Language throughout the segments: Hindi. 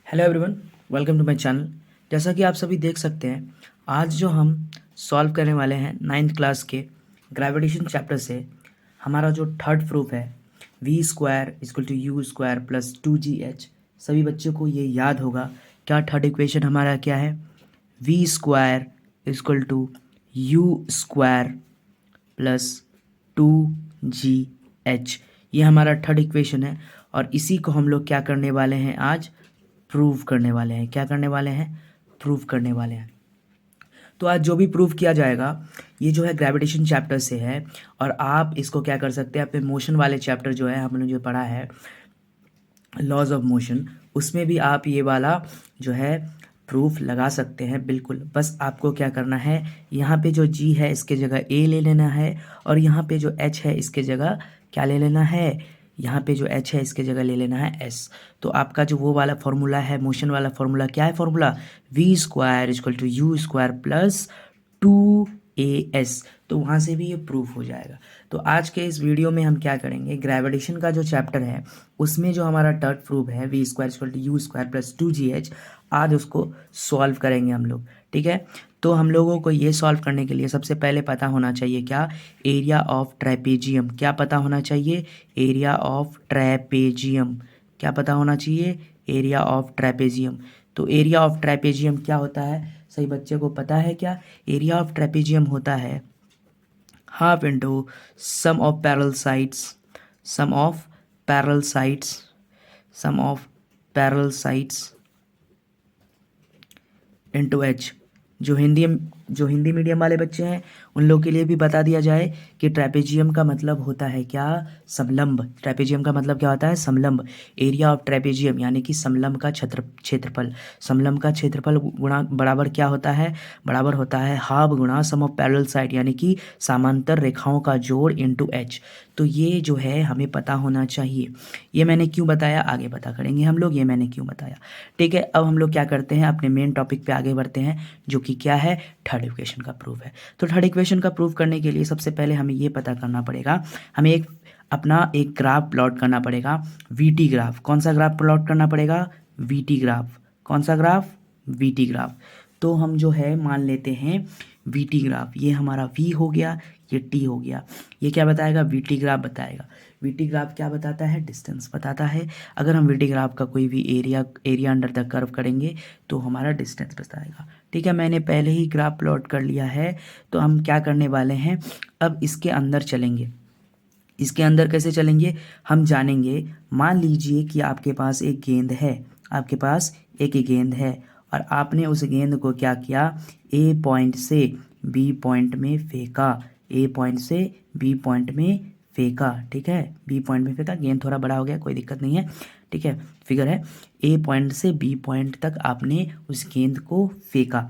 Hello everyone, welcome to my channel. जैसा कि आप सभी देख सकते हैं, आज जो हम सॉल्व करने वाले हैं 9th क्लास के ग्रेविटेशन चैप्टर से हमारा जो थर्ड प्रूफ है v square equal to u square plus 2gh। सभी बच्चों को ये याद होगा क्या थर्ड इक्वेशन हमारा क्या है, v square equal to u square plus 2gh। ये हमारा थर्ड इक्वेशन है और इसी को हम लोग क्या करने वाले हैं, आज प्रूव करने वाले हैं। क्या करने वाले हैं? प्रूव करने वाले हैं। तो आज जो भी प्रूव किया जाएगा ये जो है ग्रेविटेशन चैप्टर से है और आप इसको क्या कर सकते हैं, अपने मोशन वाले चैप्टर जो है हमने जो पढ़ा है लॉज ऑफ मोशन, उसमें भी आप ये वाला जो है प्रूफ लगा सकते हैं। बिल्कुल, बस आपको क्या करना है, यहाँ पे जो जी है इसके जगह ए ले लेना है और यहाँ पे जो एच है इसके जगह क्या ले लेना है, यहाँ पे जो एच है इसके जगह ले लेना है एस। तो आपका जो वो वाला फॉर्मूला है, मोशन वाला फॉर्मूला, क्या है formula, v square equal to u square plus 2as। तो वहाँ से भी ये प्रूफ हो जाएगा। तो आज के इस वीडियो में हम क्या करेंगे, ग्रेविटेशन का जो चैप्टर है उसमें जो हमारा थर्ड प्रूफ है v square equal to u square plus 2gh, आज उसको सॉल्व करेंगे हम लोग। ठीक है, तो हम लोगों को ये सॉल्व करने के लिए सबसे पहले पता होना चाहिए क्या, एरिया ऑफ ट्रेपेजियम। क्या पता होना चाहिए? Area of trapezium. क्या पता होना चाहिए? Area of trapezium. तो एरिया ऑफ ट्रेपेजियम क्या होता है, सही बच्चे को पता है क्या? एरिया ऑफ ट्रेपेजियम होता है half into sum of parallel sides, sum of parallel sides, sum of parallel sides into h. जो हिंदी मीडियम वाले बच्चे हैं उन लोग के लिए भी बता दिया जाए कि ट्रेपेजियम का मतलब होता है क्या, समलंब। ट्रेपेजियम का मतलब क्या होता है, समलंब। एरिया ऑफ ट्रेपेजियम यानी कि समलंब का क्षेत्रफल। समलंब का क्षेत्रफल गुणा बराबर क्या होता है, बराबर होता है हाफ गुणा सम ऑफ पैरेलल साइड यानी कि समांतर रेखाओं का जोड़ इंटू एच। तो ये जो है हमें पता होना चाहिए। ये मैंने क्यों बताया, आगे पता करेंगे हम लोग, ये मैंने क्यों बताया। ठीक है, अब हम लोग क्या करते हैं, अपने मेन टॉपिक पे आगे बढ़ते हैं जो कि क्या है, थर्ड इक्वेशन का प्रूफ है। तो थर्ड इक्वेशन का प्रूफ करने के लिए सबसे पहले हमें ये पता करना पड़ेगा, हमें अपना एक ग्राफ प्लॉट करना पड़ेगा, वीटी ग्राफ। कौन सा ग्राफ प्लॉट करना पड़ेगा, वीटी ग्राफ। कौन सा ग्राफ, वीटी ग्राफ। तो हम जो है मान लेते हैं वीटी ग्राफ, ये हमारा वी हो गया, ये टी हो गया। ये क्या बताएगा, वीटी ग्राफ बताएगा। वीटी ग्राफ क्या बताता है, डिस्टेंस बताता है। अगर हम वीटी ग्राफ का कोई भी एरिया अंडर द कर्व करेंगे तो हमारा डिस्टेंस बताएगा। ठीक है, मैंने पहले ही ग्राफ प्लॉट कर लिया है। तो हम क्या करने वाले हैं, अब इसके अंदर चलेंगे। इसके अंदर कैसे चलेंगे, हम जानेंगे। मान लीजिए कि आपके पास एक गेंद है, आपके पास एक गेंद है और आपने उस गेंद को क्या किया, ए पॉइंट से बी पॉइंट में फेंका, ए पॉइंट से बी पॉइंट में फेंका। ठीक है, बी पॉइंट में फेंका, गेंद थोड़ा बड़ा हो गया, कोई दिक्कत नहीं है। ठीक है, फिगर है, ए पॉइंट से बी पॉइंट तक आपने उस गेंद को फेंका।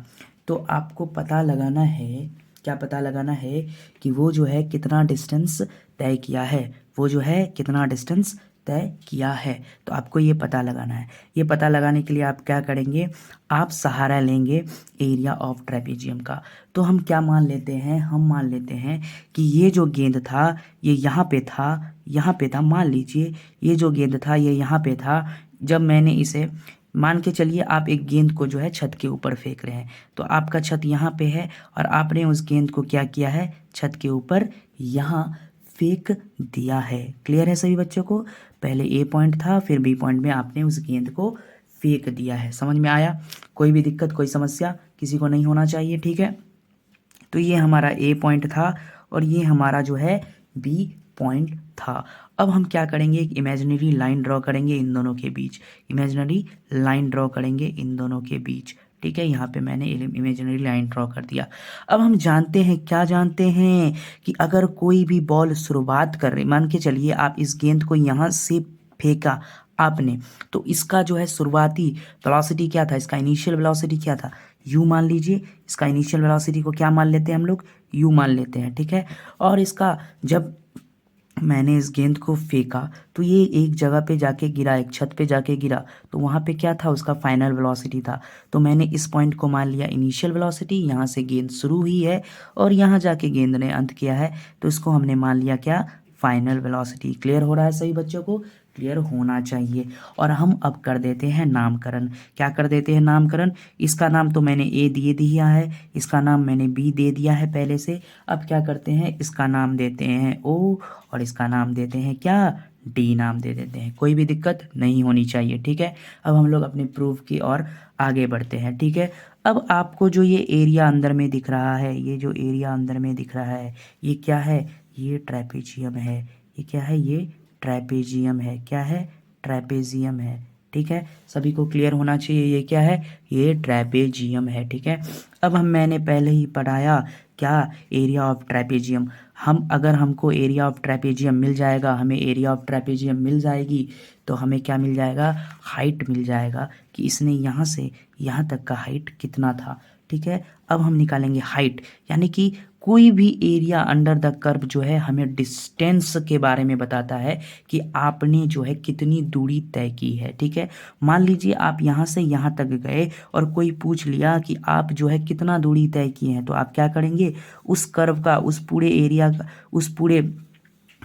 तो आपको पता लगाना है, क्या पता लगाना है कि वो जो है कितना डिस्टेंस तय किया है, वो जो है कितना डिस्टेंस तय किया है। तो आपको ये पता लगाना है। ये पता लगाने के लिए आप क्या करेंगे, आप सहारा लेंगे एरिया ऑफ ट्रेपेजियम का। तो हम क्या मान लेते हैं, हम मान लेते हैं कि ये जो गेंद था ये यहाँ पे था, यहाँ पे था। मान लीजिए ये जो गेंद था ये यहाँ पे था। जब मैंने इसे, मान के चलिए आप एक गेंद को जो है छत के ऊपर फेंक रहे हैं, तो आपका छत यहाँ पे है और आपने उस गेंद को क्या किया है, छत के ऊपर यहाँ फेंक दिया है। क्लियर है सभी बच्चों को? पहले ए पॉइंट था, फिर बी पॉइंट में आपने उस गेंद को फेंक दिया है। समझ में आया? कोई भी दिक्कत, कोई समस्या किसी को नहीं होना चाहिए। ठीक है, तो ये हमारा ए पॉइंट था और ये हमारा जो है बी पॉइंट था। अब हम क्या करेंगे, एक इमेजिनरी लाइन ड्रॉ करेंगे इन दोनों के बीच, इमेजिनरी लाइन ड्रॉ करेंगे इन दोनों के बीच। ठीक है, यहाँ पे मैंने इमेजिनरी लाइन ड्रॉ कर दिया। अब हम जानते हैं, क्या जानते हैं, कि अगर कोई भी बॉल शुरुआत कर रही, मान के चलिए आप इस गेंद को यहाँ से फेंका आपने, तो इसका जो है शुरुआती वेलोसिटी क्या था, इसका इनिशियल वेलोसिटी क्या था, यू मान लीजिए। इसका इनिशियल वेलोसिटी को क्या मान लेते हैं हम लोग, यू मान लेते हैं। ठीक है, और इसका जब मैंने इस गेंद को फेंका तो ये एक जगह पे जाके गिरा, एक छत पे जाके गिरा, तो वहाँ पे क्या था, उसका फाइनल वेलोसिटी था। तो मैंने इस पॉइंट को मान लिया इनिशियल वेलोसिटी, यहाँ से गेंद शुरू हुई है और यहाँ जाके गेंद ने अंत किया है, तो इसको हमने मान लिया क्या, फाइनल वेलोसिटी। क्लियर हो रहा है सभी बच्चों को? क्लियर होना चाहिए। और हम अब कर देते हैं नामकरण। क्या कर देते हैं नामकरण? इसका नाम तो मैंने ए दे दिया है, इसका नाम मैंने बी दे दिया है पहले से। अब क्या करते हैं, इसका नाम देते हैं ओ और इसका नाम देते हैं क्या, डी नाम दे देते हैं। कोई भी दिक्कत नहीं होनी चाहिए, ठीक है। अब हम लोग अपने प्रूफ की ओर आगे बढ़ते हैं, ठीक है। अब आपको जो ये एरिया अंदर में दिख रहा है, ये जो एरिया अंदर में दिख रहा है, ये क्या है, ये ट्रेपेजियम है। ये क्या है, ये ट्रेपेजियम है। क्या है, ट्रेपेजियम है, ठीक है। सभी को क्लियर होना चाहिए, ये क्या है, ये ट्रेपेजियम है, ठीक है। अब मैंने पहले ही पढ़ाया क्या, एरिया ऑफ ट्रेपेजियम। हम अगर हमको एरिया ऑफ ट्रेपेजियम मिल जाएगा, हमें एरिया ऑफ ट्रेपेजियम मिल जाएगी, तो हमें क्या मिल जाएगा, हाइट मिल जाएगा कि इसने यहाँ से यहाँ तक का हाइट कितना था, ठीक है। अब हम निकालेंगे हाइट, यानी कि कोई भी एरिया अंडर द कर्व जो है हमें डिस्टेंस के बारे में बताता है कि आपने जो है कितनी दूरी तय की है, ठीक है। मान लीजिए आप यहाँ से यहाँ तक गए और कोई पूछ लिया कि आप जो है कितना दूरी तय किए हैं, तो आप क्या करेंगे, उस कर्व का, उस पूरे एरिया का, उस पूरे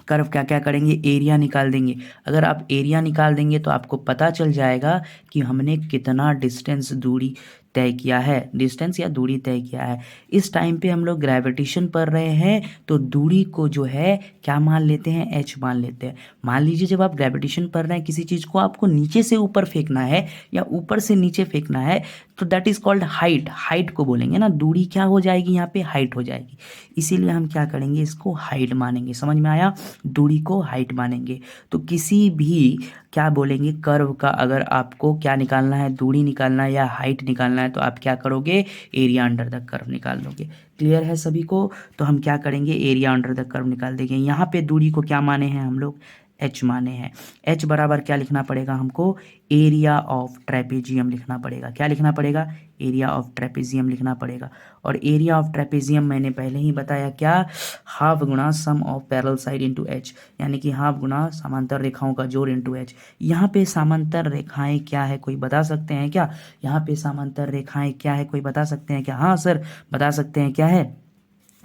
कर्व क्या क्या करेंगे, एरिया निकाल देंगे। अगर आप एरिया निकाल देंगे तो आपको पता चल जाएगा कि हमने कितना डिस्टेंस, दूरी तय किया है, डिस्टेंस या दूरी तय किया है। इस टाइम पे हम लोग ग्रेविटेशन पढ़ रहे हैं, तो दूरी को जो है क्या मान लेते हैं, एच मान लेते हैं। मान लीजिए जब आप ग्रेविटेशन पढ़ रहे हैं, किसी चीज़ को आपको नीचे से ऊपर फेंकना है या ऊपर से नीचे फेंकना है, तो that is called height. Height को बोलेंगे ना, दूरी क्या हो जाएगी, यहाँ पे हाइट हो जाएगी। इसीलिए हम क्या करेंगे, इसको हाइट मानेंगे। समझ में आया, दूरी को हाइट मानेंगे। तो किसी भी क्या बोलेंगे, कर्व का अगर आपको क्या निकालना है, दूरी निकालना है या हाइट निकालना है, तो आप क्या करोगे, एरिया अंडर द कर्व निकाल लोगे। क्लियर है सभी को? तो हम क्या करेंगे, एरिया अंडर द कर्व निकाल देंगे। यहाँ पे दूरी को क्या माने हैं हम लोग, एच माने हैं। एच बराबर क्या लिखना पड़ेगा हमको, एरिया ऑफ ट्रेपेजियम लिखना पड़ेगा। क्या लिखना पड़ेगा, एरिया ऑफ ट्रेपेजियम लिखना पड़ेगा। और एरिया ऑफ ट्रेपेजियम मैंने पहले ही बताया क्या, हाफ गुणा sum of parallel side into h, यानी कि हाफ गुणा समांतर रेखाओं का जोड़ इंटू एच। यहाँ पे समांतर रेखाएं क्या है, कोई बता सकते हैं क्या? यहाँ पे समांतर रेखाएं क्या है, कोई बता सकते हैं क्या? हाँ सर, बता सकते हैं, क्या है,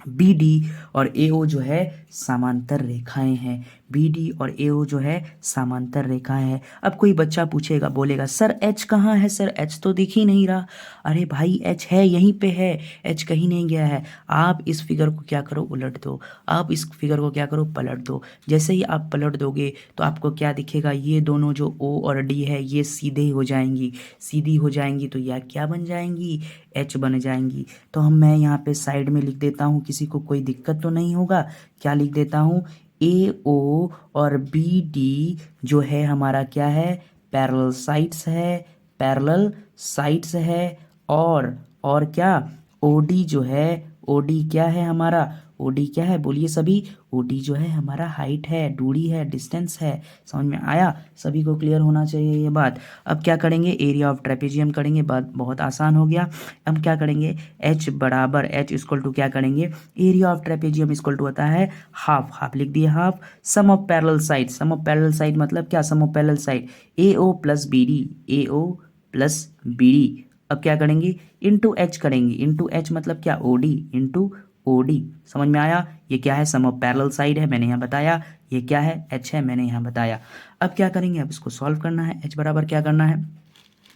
बी डी और ए ओ जो है समांतर रेखाएं हैं। बी डी और ए ओ जो है समांतर रेखाएं हैं। अब कोई बच्चा पूछेगा, बोलेगा सर एच कहाँ है, सर एच तो दिख ही नहीं रहा। अरे भाई एच है, यहीं पे है, एच कहीं नहीं गया है। आप इस फिगर को क्या करो, उलट दो। आप इस फिगर को क्या करो, पलट दो। जैसे ही आप पलट दोगे तो आपको क्या दिखेगा, ये दोनों जो ओ और डी है ये सीधे हो जाएंगी। सीधी हो जाएंगी तो यह क्या बन जाएंगी, एच बन जाएंगी। तो मैं यहाँ पे साइड में लिख देता हूँ, किसी को कोई दिक्कत तो नहीं होगा। क्या लिख देता हूँ, ए ओ और बी डी जो है हमारा क्या है, पैरेलल साइड्स है, पैरेलल साइड्स है। और क्या, ओ डी जो है, ओ डी क्या है हमारा, ओ डी क्या है, बोलिए सभी, ओ डी जो है हमारा हाइट है, दूरी है, डिस्टेंस है। समझ में आया? सभी को क्लियर होना चाहिए ये बात। अब क्या करेंगे, एरिया ऑफ ट्रेपेजियम करेंगे, बात बहुत आसान हो गया। अब क्या करेंगे, एच बराबर, एच इक्वल टू क्या करेंगे, area of trapezium equal to होता है हाफ, हाफ लिख दिए, half sum of parallel side. Sum of parallel side मतलब क्या, sum of parallel side A O plus B D, A O plus B D. अब क्या करेंगे, इंटू एच करेंगे। इंटू एच मतलब क्या, O D into O D. समझ में आया? ये क्या है, सम ऑफ पैरेलल साइड है, मैंने यहाँ बताया। ये क्या है, एच है, मैंने यहाँ बताया। अब क्या करेंगे, अब इसको सॉल्व करना है। एच बराबर क्या करना है,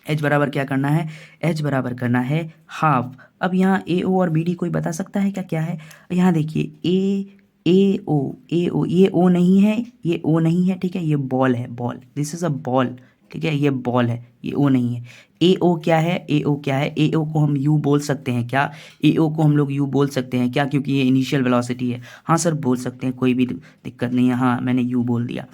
एच बराबर क्या करना है, एच बराबर करना है हाफ। अब यहाँ ए ओ और बी डी कोई बता सकता है क्या, क्या है? यहाँ देखिए, ए ओ, ए ओ, ये ओ नहीं है, ये ओ नहीं है, ठीक है, ये बॉल है, ball, this is a ball, ठीक है, ये बॉल है, ये ओ नहीं है। ए ओ क्या है, ए ओ क्या है, ए ओ को हम यू बोल सकते हैं क्या, ए ओ को हम लोग यू बोल सकते हैं क्या, क्योंकि ये इनिशियल वेलोसिटी है। हाँ सर बोल सकते हैं, कोई भी दिक्कत नहीं है। हाँ मैंने यू बोल दिया।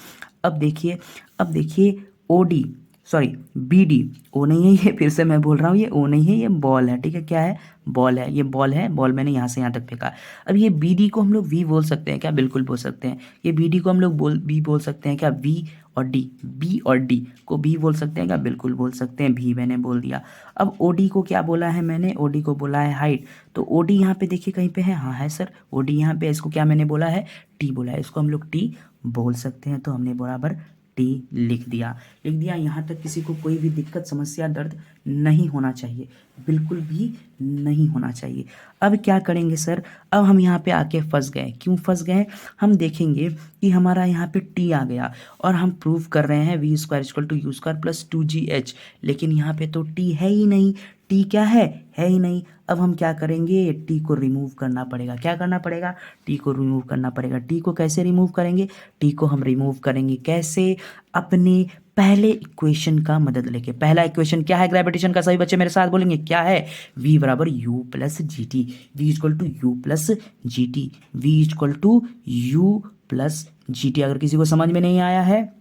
अब देखिए O D, sorry B D, O नहीं है ये, फिर से मैं बोल रहा हूँ, ये ओ नहीं है, ये बॉल है, ठीक है, क्या है, बॉल है, ये बॉल है, बॉल मैंने यहाँ से यहाँ तक फेंका। अब ये बी डी को हम लोग वी बोल सकते हैं क्या, बिल्कुल बोल सकते हैं। ये बी डी को हम लोग वी बोल सकते हैं क्या, वी और डी, बी और डी को बी बोल सकते हैं क्या, बिल्कुल बोल सकते हैं, भी मैंने बोल दिया। अब ओ डी को क्या बोला है मैंने, ओ डी को बोला है हाइट। तो ओ डी यहाँ पे देखिए कहीं पे है, हाँ है सर, ओ डी यहाँ पे, इसको क्या मैंने बोला है, टी बोला है, इसको हम लोग टी बोल सकते हैं। तो हमने बराबर टी लिख दिया। यहाँ तक किसी को कोई भी दिक्कत, समस्या, दर्द नहीं होना चाहिए, बिल्कुल भी नहीं होना चाहिए। अब क्या करेंगे सर, अब हम यहाँ पे आके फंस गए। क्यों फंस गए? हम देखेंगे कि हमारा यहाँ पे टी आ गया और हम प्रूव कर रहे हैं v square equal to u square plus 2gh, लेकिन यहाँ पे तो टी है ही नहीं। टी क्या है ही नहीं। अब हम क्या करेंगे, टी को रिमूव करना पड़ेगा। क्या करना पड़ेगा? टी को रिमूव करना पड़ेगा। टी को कैसे रिमूव करेंगे? टी को हम रिमूव करेंगे कैसे? अपने पहले इक्वेशन का मदद लेके। पहला इक्वेशन क्या है ग्रेविटेशन का? सभी बच्चे मेरे साथ बोलेंगे क्या है? v बराबर u plus g t, v equal to u plus g t, v equal to u plus g t. अगर किसी को समझ में नहीं आया है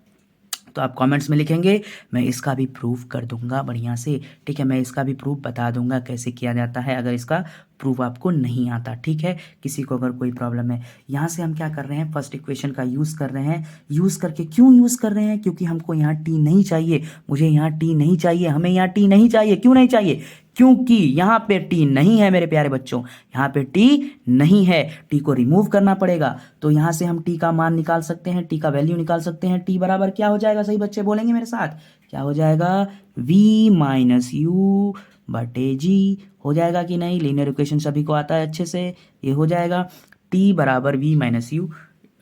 तो आप कमेंट्स में लिखेंगे, मैं इसका भी प्रूफ कर दूंगा बढ़िया से। ठीक है, मैं इसका भी प्रूफ बता दूंगा कैसे किया जाता है, अगर इसका प्रूफ आपको नहीं आता। ठीक है, किसी को अगर कोई प्रॉब्लम है। यहाँ से हम क्या कर रहे हैं, फर्स्ट इक्वेशन का यूज़ कर रहे हैं। यूज़ करके क्यों यूज़ कर रहे हैं? क्योंकि हमको यहाँ टी नहीं चाहिए, मुझे यहाँ टी नहीं चाहिए, हमें यहाँ टी नहीं चाहिए। क्यों नहीं चाहिए? क्योंकि यहाँ पे टी नहीं है मेरे प्यारे बच्चों, यहाँ पे टी नहीं है। टी को रिमूव करना पड़ेगा, तो यहाँ से हम टी का मान निकाल सकते हैं, टी का वैल्यू निकाल सकते हैं। टी बराबर क्या हो जाएगा? सही बच्चे बोलेंगे मेरे साथ, क्या हो जाएगा? v माइनस यू बटे जी हो जाएगा कि नहीं? लीनियर इक्वेशन सभी को आता है अच्छे से, ये हो जाएगा टी बराबर v माइनस यू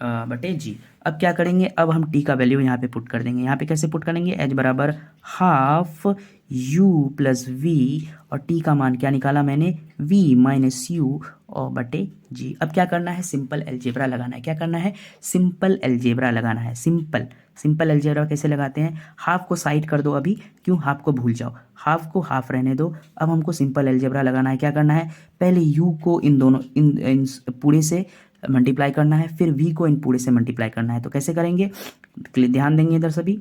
बटे जी। अब क्या करेंगे, अब हम टी का वैल्यू यहाँ पे पुट कर देंगे। यहाँ पे कैसे पुट करेंगे? h बराबर हाफ u प्लस वी, और टी का मान क्या निकाला मैंने? v माइनस यू और बटे जी। अब क्या करना है? सिंपल अलजेब्रा लगाना है। क्या करना है? सिंपल अलजेब्रा लगाना है। सिंपल अलजेब्रा कैसे लगाते हैं? हाफ को साइड कर दो अभी, क्यों? हाफ को भूल जाओ, हाफ को हाफ रहने दो। अब हमको सिंपल अलजेब्रा लगाना है। क्या करना है? पहले u को इन दोनों इन पूरे से मल्टीप्लाई करना है, फिर v को इन पूरे से मल्टीप्लाई करना है। तो कैसे करेंगे? ध्यान देंगे इधर सभी,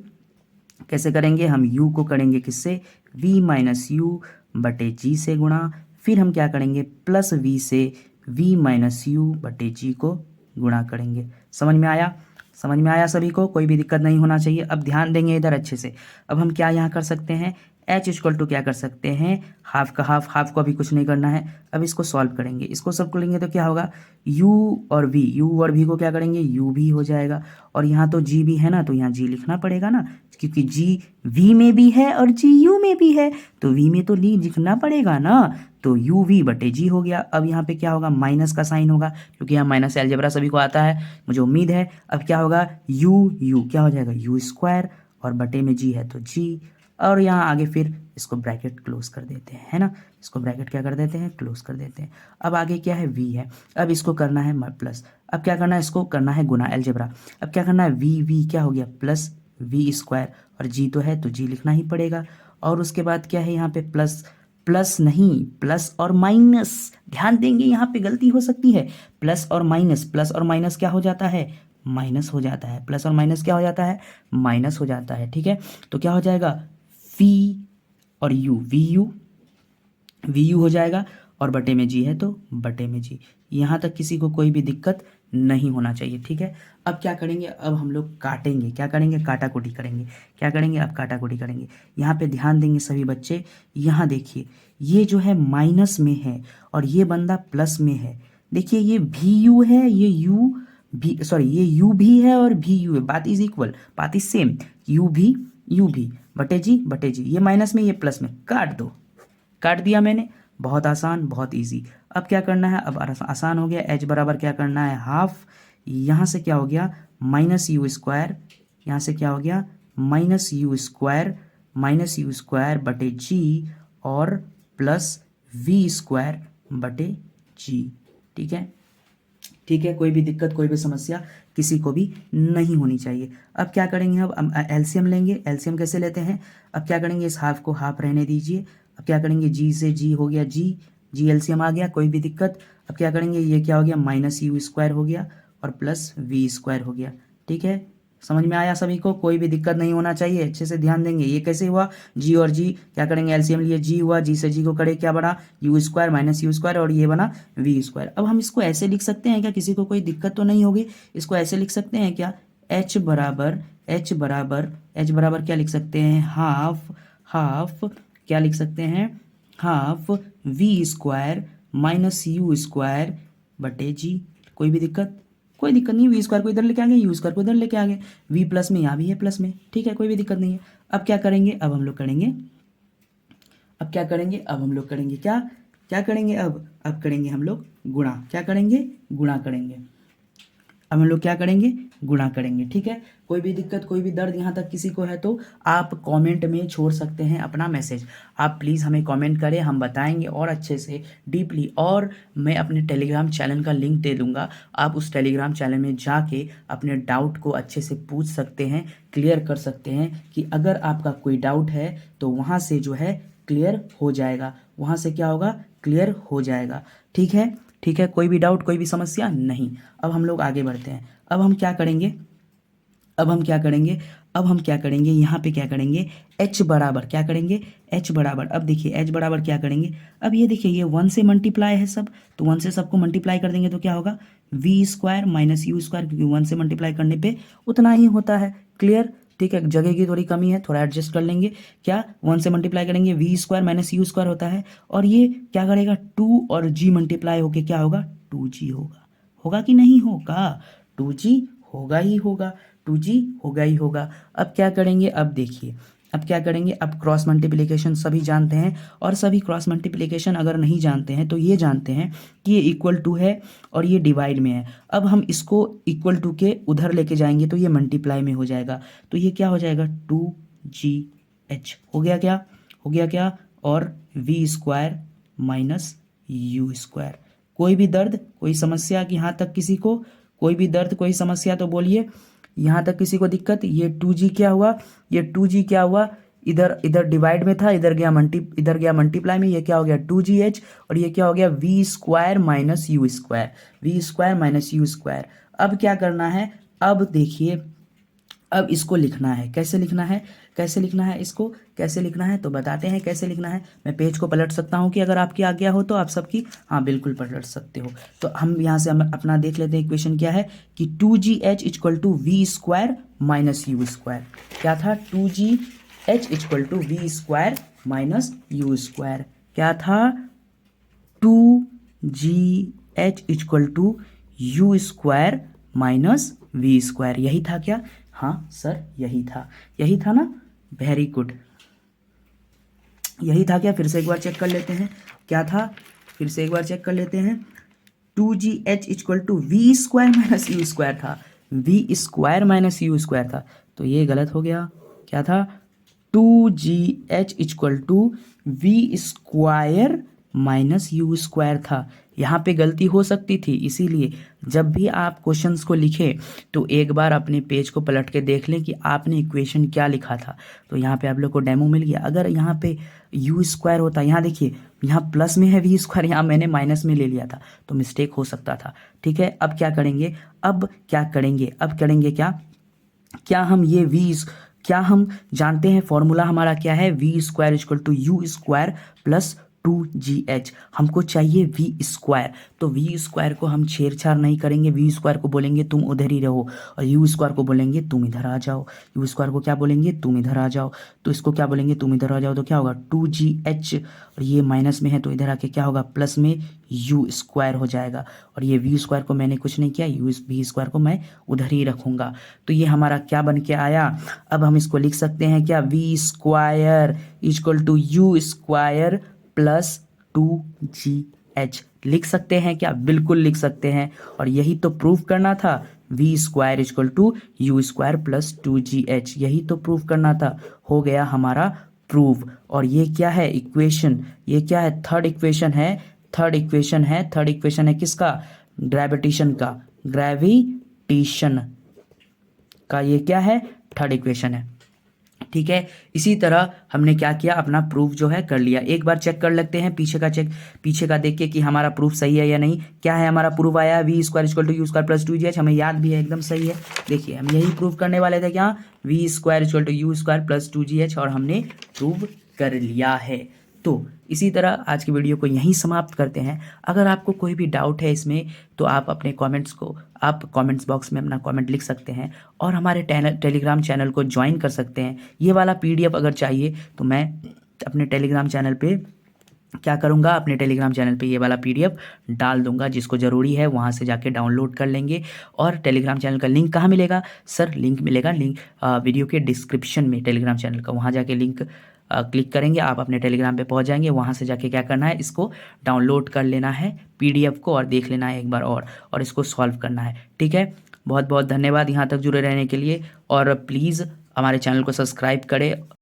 कैसे करेंगे? हम u को करेंगे किससे? v माइनस यू बटे जी से गुणा, फिर हम क्या करेंगे? प्लस v से v माइनस यू बटे जी को गुणा करेंगे। समझ में आया? समझ में आया सभी को? कोई भी दिक्कत नहीं होना चाहिए। अब ध्यान देंगे इधर अच्छे से। अब हम क्या यहाँ कर सकते हैं? h इक्वल टू क्या कर सकते हैं? हाफ का हाफ, हाफ को अभी कुछ नहीं करना है। अब इसको सॉल्व करेंगे, इसको सब करेंगे तो क्या होगा? u और v को क्या करेंगे? u भी हो जाएगा, और यहाँ तो g भी है ना, तो यहाँ g लिखना पड़ेगा ना, क्योंकि g v में भी है और g u में भी है, तो v में तो लिखना पड़ेगा ना, तो u v बटे g हो गया। अब यहाँ पे क्या होगा? माइनस का साइन होगा, क्योंकि यहाँ माइनस अलजेब्रा सभी को आता है, मुझे उम्मीद है। अब क्या होगा? u क्या हो जाएगा? u स्क्वायर, और बटे में g है तो g, और यहाँ आगे फिर इसको ब्रैकेट क्लोज कर देते हैं, है ना, इसको ब्रैकेट क्या कर देते हैं? क्लोज कर देते हैं। अब आगे क्या है? v है। अब इसको करना है प्लस, अब क्या करना है? इसको करना है गुना, अलजेब्रा। अब क्या करना है? v क्या हो गया? प्लस v स्क्वायर, और g तो है तो g लिखना ही पड़ेगा। और उसके बाद क्या है यहाँ पे? प्लस नहीं, प्लस और माइनस। ध्यान देंगे, यहाँ पे गलती हो सकती है। प्लस और माइनस क्या हो जाता है? माइनस हो जाता है। प्लस और माइनस क्या हो जाता है? माइनस हो जाता है। ठीक है, तो क्या हो जाएगा? v और वी यू हो जाएगा, और बटे में जी है तो बटे में जी। यहाँ तक किसी को कोई भी दिक्कत नहीं होना चाहिए। ठीक है, अब क्या करेंगे? अब हम लोग काटेंगे। क्या करेंगे? काटाकुटी करेंगे। क्या करेंगे? अब काटाकुटी करेंगे। यहाँ पे ध्यान देंगे सभी बच्चे, यहाँ देखिए, ये जो है माइनस में है और ये बंदा प्लस में है। देखिए, ये भी यू है, ये यू भी, सॉरी, ये यू भी है और भी यू है, बात इज इक्वल, बात इज सेम। यू भी बटे जी, ये माइनस में ये प्लस में, काट दो। काट दिया मैंने, बहुत आसान, बहुत इजी। अब क्या करना है? अब आसान हो गया। h बराबर क्या करना है? हाफ, यहाँ से क्या हो गया? माइनस यू स्क्वायर, यहाँ से क्या हो गया? माइनस यू स्क्वायर बटे जी, और प्लस v स्क्वायर बटे जी। ठीक है, ठीक है, कोई भी दिक्कत, कोई भी समस्या किसी को भी नहीं होनी चाहिए। अब क्या करेंगे? अब एलसीएम लेंगे। एलसीएम कैसे लेते हैं? अब क्या करेंगे? इस हाफ को हाफ रहने दीजिए। अब क्या करेंगे? जी से जी हो गया, जी एलसीएम आ गया, कोई भी दिक्कत। अब क्या करेंगे? ये क्या हो गया? माइनस यू स्क्वायर हो गया और प्लस वी स्क्वायर हो गया। ठीक है, समझ में आया सभी को? कोई भी दिक्कत नहीं होना चाहिए, अच्छे से ध्यान देंगे। ये कैसे हुआ? जी और जी, क्या करेंगे? एलसीएम लिए, जी हुआ, जी से जी को करे, क्या बना? You square minus u square, और ये बना वी स्क्वायर। अब हम इसको ऐसे लिख सकते हैं क्या? किसी को कोई दिक्कत तो नहीं होगी? इसको ऐसे लिख सकते हैं क्या? h बराबर क्या लिख सकते हैं? हाफ क्या लिख सकते हैं? Half we square minus u square बटे जी। कोई भी दिक्कत? कोई दिक्कत नहीं, वी स्क्वायर को इधर लेके आ गए, यू स्क्वायर को इधर लेके आ गए, वी प्लस में यहाँ भी है प्लस में, ठीक है, कोई भी दिक्कत नहीं है। अब क्या करेंगे, अब हम लोग करेंगे, अब क्या करेंगे, अब हम लोग करेंगे क्या क्या करेंगे, अब करेंगे हम लोग गुणा, क्या करेंगे, गुणा करेंगे। अब हम लोग क्या करेंगे, गुणा करेंगे, ठीक है। कोई भी दिक्कत, कोई भी दर्द यहाँ तक किसी को है तो आप कमेंट में छोड़ सकते हैं अपना मैसेज। आप प्लीज़ हमें कमेंट करें, हम बताएंगे और अच्छे से डीपली। और मैं अपने टेलीग्राम चैनल का लिंक दे दूँगा, आप उस टेलीग्राम चैनल में जाके अपने डाउट को अच्छे से पूछ सकते हैं, क्लियर कर सकते हैं कि अगर आपका कोई डाउट है तो वहाँ से जो है क्लियर हो जाएगा, वहाँ से क्या होगा, क्लियर हो जाएगा, ठीक है, ठीक है। कोई भी डाउट, कोई भी समस्या नहीं। अब हम लोग आगे बढ़ते हैं। अब हम क्या करेंगे, अब हम क्या करेंगे, अब हम क्या करेंगे, यहाँ पे क्या करेंगे, h बराबर क्या करेंगे, h बराबर, अब देखिए h बराबर क्या करेंगे, अब ये देखिए ये 1 से मल्टीप्लाई है सब, तो 1 से सबको मल्टीप्लाई कर देंगे तो क्या होगा, v square minus u square, क्योंकि 1 से मल्टीप्लाई करने पे उतना ही होता है, क्लियर, ठीक है। जगह की थोड़ी कमी है, थोड़ा एडजस्ट कर लेंगे, क्या 1 से मल्टीप्लाई करेंगे, v square minus u square होता है, और ये क्या करेगा, 2 और g मल्टीप्लाई होके क्या होगा, 2g होगा, होगा कि नहीं होगा, 2g होगा ही होगा, 2g होगा ही होगा। अब क्या करेंगे, अब देखिए अब क्या करेंगे, अब क्रॉस मल्टीप्लिकेशन सभी जानते हैं, और सभी क्रॉस मल्टीप्लिकेशन अगर नहीं जानते हैं तो ये जानते हैं कि ये इक्वल टू है और ये डिवाइड में है। अब हम इसको इक्वल टू के उधर लेके जाएंगे तो ये मल्टीप्लाई में हो जाएगा, तो ये क्या हो जाएगा, 2gh हो गया क्या, हो गया क्या, और v square minus u square. कोई भी दर्द, कोई समस्या कि यहाँ तक किसी को कोई भी दर्द, कोई समस्या तो बोलिए, यहाँ तक किसी को दिक्कत। ये 2g क्या हुआ, ये 2g क्या हुआ, इधर इधर डिवाइड में था, इधर गया मल्टीप्लाई में, ये क्या हो गया 2gh, और ये क्या हो गया v square minus u square, v square minus u square. अब क्या करना है, अब देखिए, अब इसको लिखना है, कैसे लिखना है, कैसे लिखना है, इसको कैसे लिखना है तो बताते हैं कैसे लिखना है। मैं पेज को पलट सकता हूँ कि अगर आपकी आज्ञा हो तो, आप सबकी, हाँ बिल्कुल पलट सकते हो। तो हम यहाँ से हम अपना देख लेते हैं इक्वेशन क्या है कि 2gh equal to v square minus u square. क्या था, 2gh equal to v square minus u square. क्या था, 2gh equal to u square minus v square. यही था क्या, हाँ सर यही था, यही था ना, वेरी गुड, यही था क्या। फिर से एक बार चेक कर लेते हैं क्या था, फिर से एक बार चेक कर लेते हैं। 2gh equal to v square minus u square था, v square minus u square था, तो ये गलत हो गया। क्या था, 2gh equal to v square minus u square था। यहाँ पे गलती हो सकती थी, इसीलिए जब भी आप क्वेश्चंस को लिखें तो एक बार अपने पेज को पलट के देख लें कि आपने इक्वेशन क्या लिखा था। तो यहाँ पे आप लोग को डेमो मिल गया। अगर यहाँ पे यू स्क्वायर होता, यहाँ देखिए यहाँ प्लस में है वी स्क्वायर, यहाँ मैंने माइनस में ले लिया था तो मिस्टेक हो सकता था, ठीक है। अब क्या करेंगे, अब क्या करेंगे, अब करेंगे क्या, क्या हम ये क्या हम जानते हैं फॉर्मूला हमारा क्या है, v square equal to u square plus 2gh। हमको चाहिए वी स्क्वायर, तो वी स्क्वायर को हम छेड़छाड़ नहीं करेंगे, वी स्क्वायर को बोलेंगे तुम उधर ही रहो, और यू स्क्वायर को बोलेंगे तुम इधर आ जाओ, यू स्क्वायर को क्या बोलेंगे, तुम इधर आ जाओ, तो इसको क्या बोलेंगे, तुम इधर आ जाओ, तो क्या होगा 2gh, और ये माइनस में है तो इधर आके क्या होगा, प्लस में यू स्क्वायर हो जाएगा, और ये वी स्क्वायर को मैंने कुछ नहीं किया, वी स्क्वायर को मैं उधर ही रखूँगा। तो ये हमारा क्या बन के आया, अब हम इसको लिख सकते हैं क्या, v square equal to u square plus 2gh लिख सकते हैं क्या, बिल्कुल लिख सकते हैं। और यही तो प्रूव करना था, v square equal to u square plus 2gh, यही तो प्रूव करना था, हो गया हमारा प्रूव। और ये क्या है इक्वेशन, ये क्या है, थर्ड इक्वेशन है, थर्ड इक्वेशन है, थर्ड इक्वेशन है किसका, ग्रेविटेशन का, ग्रेविटेशन का ये क्या है, थर्ड इक्वेशन है, ठीक है। इसी तरह हमने क्या किया, अपना प्रूफ जो है कर लिया। एक बार चेक कर लेते हैं पीछे का देख के कि हमारा प्रूफ सही है या नहीं। क्या है हमारा प्रूफ आया, v square equal to u square plus 2gh, हमें याद भी है, एकदम सही है। देखिए हम यही प्रूफ करने वाले थे क्या, v square equal to u square plus 2gh, और हमने प्रूव कर लिया है। तो इसी तरह आज की वीडियो को यहीं समाप्त करते हैं। अगर आपको कोई भी डाउट है इसमें तो आप अपने कमेंट्स को, आप कमेंट्स बॉक्स में अपना कमेंट लिख सकते हैं, और हमारे टेलीग्राम चैनल को ज्वाइन कर सकते हैं। ये वाला PDF अगर चाहिए तो मैं अपने टेलीग्राम चैनल पे क्या करूँगा, अपने टेलीग्राम चैनल पे ये वाला PDF डाल दूंगा, जिसको ज़रूरी है वहाँ से जाके डाउनलोड कर लेंगे। और टेलीग्राम चैनल का लिंक कहाँ मिलेगा सर? लिंक मिलेगा वीडियो के डिस्क्रिप्शन में टेलीग्राम चैनल का, वहाँ जाके लिंक क्लिक करेंगे, आप अपने टेलीग्राम पे पहुँच जाएंगे। वहाँ से जाके क्या करना है, इसको डाउनलोड कर लेना है PDF को, और देख लेना है एक बार और इसको सॉल्व करना है। ठीक है, बहुत बहुत धन्यवाद यहाँ तक जुड़े रहने के लिए, और प्लीज़ हमारे चैनल को सब्सक्राइब करें।